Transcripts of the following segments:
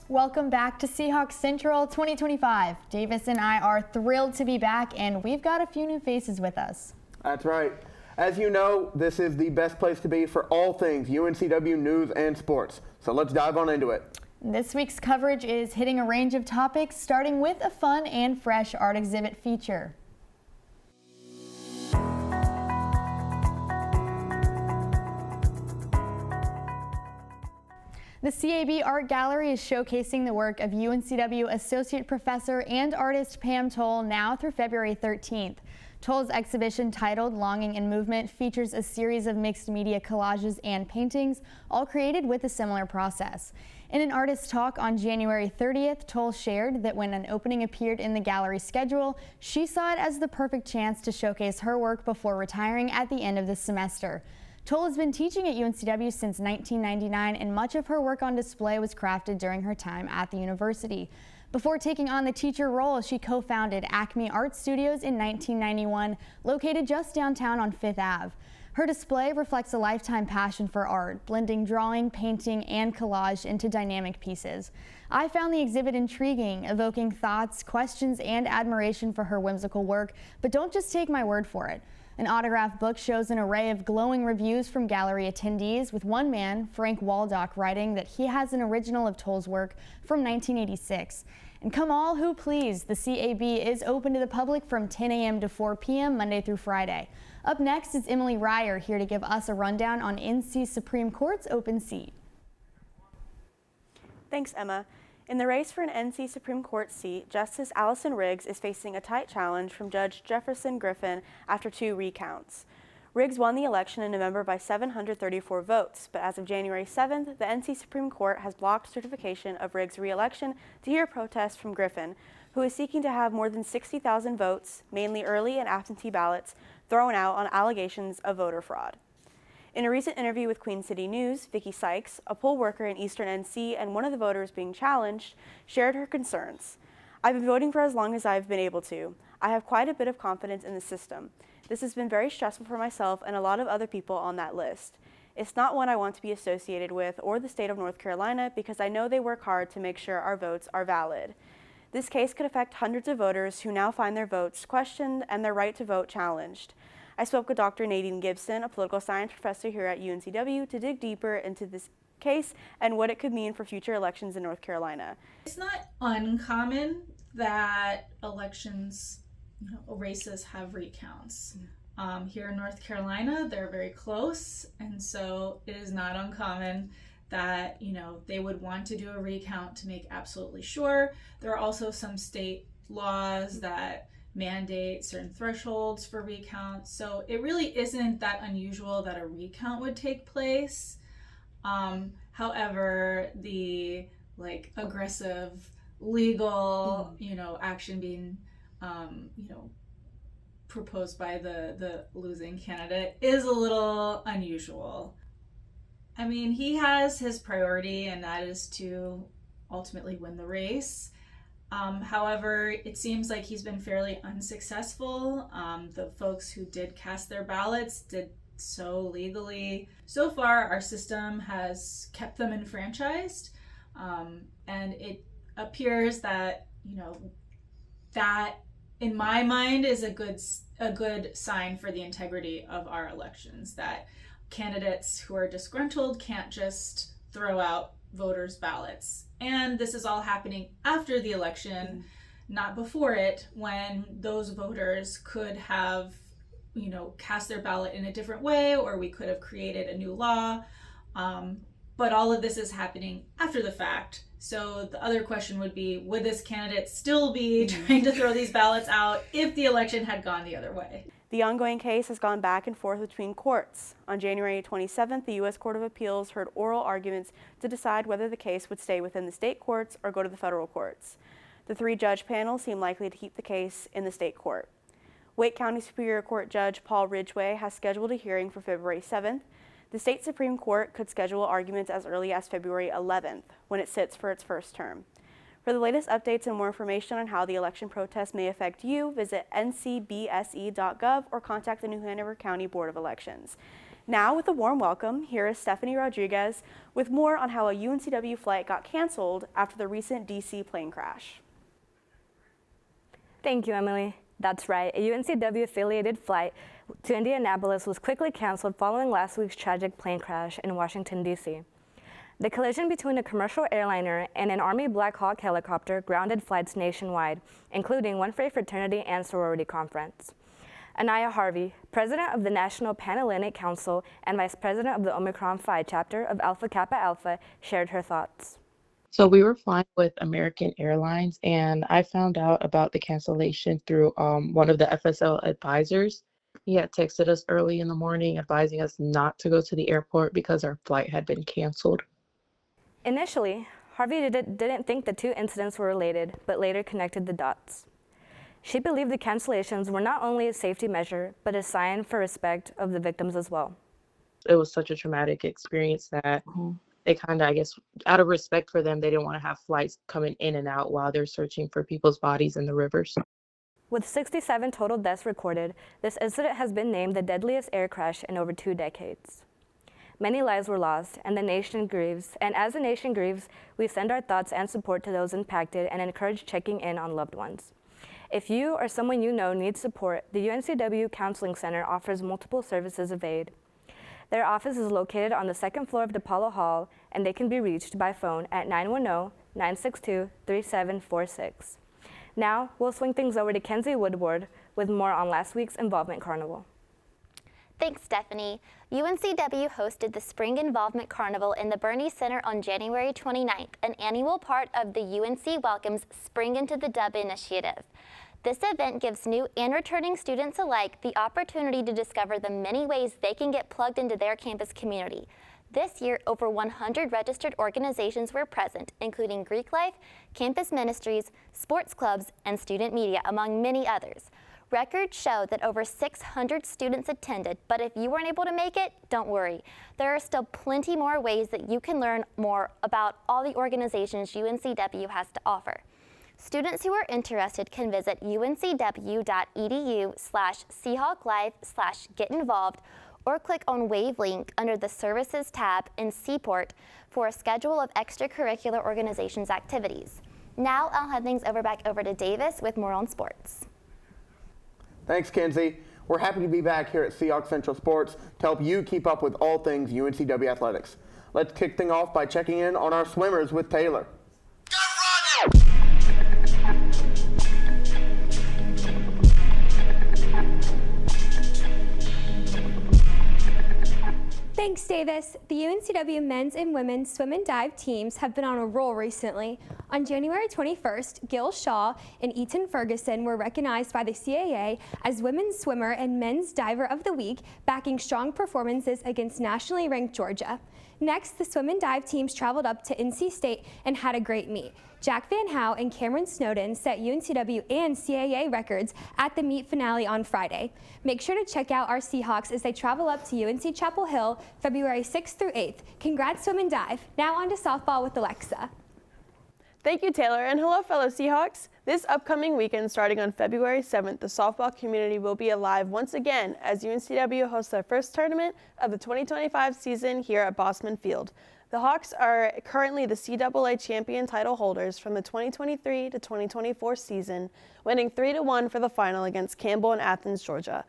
Welcome back to Seahawk Central 2025. Davis and I are thrilled to be back, and we've got a few new faces with us. That's right. As you know, this is the best place to be for all things UNCW news and sports. So let's dive on into it. This week's coverage is hitting a range of topics, starting with a fun and fresh art exhibit feature. The CAB Art Gallery is showcasing the work of UNCW Associate Professor and artist Pam Toll now through February 13th. Toll's exhibition, titled Longing and Movement, features a series of mixed media collages and paintings, all created with a similar process. In an artist talk on January 30th, Toll shared that when an opening appeared in the gallery schedule, she saw it as the perfect chance to showcase her work before retiring at the end of the semester. Toll has been teaching at UNCW since 1999, and much of her work on display was crafted during her time at the university. Before taking on the teacher role, she co-founded Acme Art Studios in 1991, located just downtown on 5th Ave. Her display reflects a lifetime passion for art, blending drawing, painting, and collage into dynamic pieces. I found the exhibit intriguing, evoking thoughts, questions, and admiration for her whimsical work, but don't just take my word for it. An autograph book shows an array of glowing reviews from gallery attendees, with one man, Frank Waldock, writing that he has an original of Toll's work from 1986. And come all who please, the CAB is open to the public from 10 a.m. to 4 p.m. Monday through Friday. Up next is Emily Ryer, here to give us a rundown on NC Supreme Court's open seat. Thanks, Emma. In the race for an NC Supreme Court seat, Justice Allison Riggs is facing a tight challenge from Judge Jefferson Griffin after 2 recounts. Riggs won the election in November by 734 votes, but as of January 7th, the NC Supreme Court has blocked certification of Riggs' re-election to hear protests from Griffin, who is seeking to have more than 60,000 votes, mainly early and absentee ballots, thrown out on allegations of voter fraud. In a recent interview with Queen City News, Vicki Sykes, a poll worker in Eastern NC and one of the voters being challenged, shared her concerns. "I've been voting for as long as I've been able to. I have quite a bit of confidence in the system. This has been very stressful for myself and a lot of other people on that list. It's not one I want to be associated with or the state of North Carolina because I know they work hard to make sure our votes are valid. This case could affect hundreds of voters who now find their votes questioned and their right to vote challenged." I spoke with Dr. Nadine Gibson, a political science professor here at UNCW, to dig deeper into this case and what it could mean for future elections in North Carolina. It's not uncommon that elections, races have recounts. Here in North Carolina, they're very close, and so it is not uncommon that, they would want to do a recount to make absolutely sure. There are also some state laws that mandate certain thresholds for recounts, so it really isn't that unusual that a recount would take place. However, the aggressive legal action being proposed by the losing candidate is a little unusual. I mean, he has his priority, and that is to ultimately win the race. However, it seems like he's been fairly unsuccessful. The folks who did cast their ballots did so legally. So far, our system has kept them enfranchised, and it appears that, that in my mind is a good sign for the integrity of our elections, that candidates who are disgruntled can't just throw out voters' ballots. And this is all happening after the election, not before it, when those voters could have, cast their ballot in a different way, or we could have created a new law. But all of this is happening after the fact. So the other question would be, would this candidate still be trying to throw these ballots out if the election had gone the other way? The ongoing case has gone back and forth between courts. On January 27th, the U.S. Court of Appeals heard oral arguments to decide whether the case would stay within the state courts or go to the federal courts. The 3-judge panel seemed likely to keep the case in the state court. Wake County Superior Court Judge Paul Ridgway has scheduled a hearing for February 7th. The state Supreme Court could schedule arguments as early as February 11th, when it sits for its first term. For the latest updates and more information on how the election protests may affect you, visit ncbse.gov or contact the New Hanover County Board of Elections. Now, with a warm welcome, here is Stephanie Rodriguez with more on how a UNCW flight got canceled after the recent DC plane crash. Thank you, Emily. That's right. A UNCW-affiliated flight to Indianapolis was quickly canceled following last week's tragic plane crash in Washington, D.C. The collision between a commercial airliner and an Army Black Hawk helicopter grounded flights nationwide, including one for a fraternity and sorority conference. Anaya Harvey, president of the National Panhellenic Council and vice president of the Omicron Phi chapter of Alpha Kappa Alpha, shared her thoughts. So we were flying with American Airlines, and I found out about the cancellation through one of the FSL advisors. He had texted us early in the morning advising us not to go to the airport because our flight had been canceled. Initially, Harvey didn't think the two incidents were related, but later connected the dots. She believed the cancellations were not only a safety measure, but a sign for respect of the victims as well. It was such a traumatic experience that they kind of, I guess, out of respect for them, they didn't want to have flights coming in and out while they're searching for people's bodies in the rivers. With 67 total deaths recorded, this incident has been named the deadliest air crash in over 2 decades. Many lives were lost, and the nation grieves. And as the nation grieves, we send our thoughts and support to those impacted and encourage checking in on loved ones. If you or someone you know needs support, the UNCW Counseling Center offers multiple services of aid. Their office is located on the 2nd floor of DePaulo Hall, and they can be reached by phone at 910-962-3746. Now, we'll swing things over to Kenzie Woodward with more on last week's Involvement Carnival. Thanks, Stephanie. UNCW hosted the Spring Involvement Carnival in the Burney Center on January 29th, an annual part of the UNC Welcome's Spring into the Dub initiative. This event gives new and returning students alike the opportunity to discover the many ways they can get plugged into their campus community. This year, over 100 registered organizations were present, including Greek Life, Campus Ministries, sports clubs, and student media, among many others. Records show that over 600 students attended, but if you weren't able to make it, don't worry. There are still plenty more ways that you can learn more about all the organizations UNCW has to offer. Students who are interested can visit uncw.edu/SeahawkLive/getinvolved or click on Wave link under the Services tab in Seaport for a schedule of extracurricular organizations activities. Now I'll hand things back over to Davis with more on sports. Thanks, Kenzie. We're happy to be back here at Seahawk Central Sports to help you keep up with all things UNCW athletics. Let's kick things off by checking in on our swimmers with Taylor. Thanks, Davis. The UNCW men's and women's swim and dive teams have been on a roll recently. On January 21st, Gil Shaw and Eaton Ferguson were recognized by the CAA as Women's Swimmer and Men's Diver of the Week, backing strong performances against nationally ranked Georgia. Next, the swim and dive teams traveled up to NC State and had a great meet. Jack Van Howe and Cameron Snowden set UNCW and CAA records at the meet finale on Friday. Make sure to check out our Seahawks as they travel up to UNC Chapel Hill February 6th through 8th. Congrats, swim and dive. Now on to softball with Alexa. Thank you, Taylor, and hello, fellow Seahawks. This upcoming weekend, starting on February 7th, the softball community will be alive once again as UNCW hosts their first tournament of the 2025 season here at Bosman Field. The Hawks are currently the CAA champion title holders from the 2023 to 2024 season, winning 3-1 for the final against Campbell in Athens, Georgia.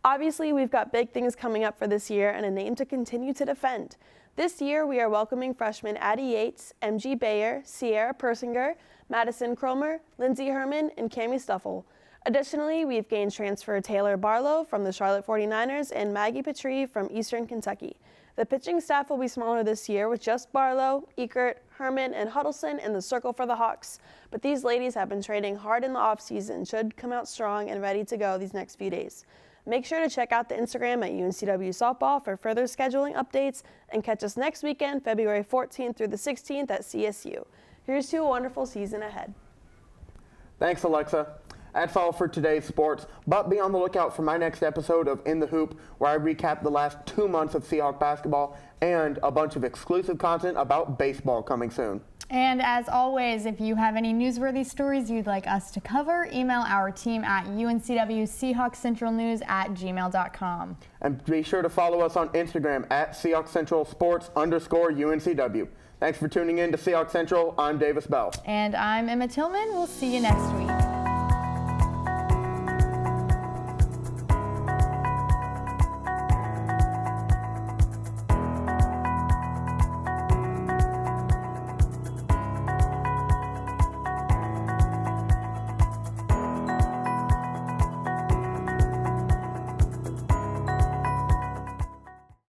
Obviously, we've got big things coming up for this year and a name to continue to defend. This year, we are welcoming freshmen Addie Yates, MG Bayer, Sierra Persinger, Madison Cromer, Lindsay Herman, and Cammie Stuffle. Additionally, we've gained transfer Taylor Barlow from the Charlotte 49ers and Maggie Petrie from Eastern Kentucky. The pitching staff will be smaller this year with just Barlow, Eckert, Herman, and Huddleston in the circle for the Hawks. But these ladies have been training hard in the offseason and should come out strong and ready to go these next few days. Make sure to check out the Instagram at UNCW Softball for further scheduling updates and catch us next weekend, February 14th through the 16th at CSU. Here's to a wonderful season ahead. Thanks, Alexa. That's all for today's sports, but be on the lookout for my next episode of In the Hoop, where I recap the last 2 months of Seahawk basketball and a bunch of exclusive content about baseball coming soon. And as always, if you have any newsworthy stories you'd like us to cover, email our team at uncwseahawkcentralnews@gmail.com. And be sure to follow us on Instagram at SeahawkCentralSports_UNCW. Thanks for tuning in to Seahawk Central. I'm Davis Bell. And I'm Emma Tillman. We'll see you next week.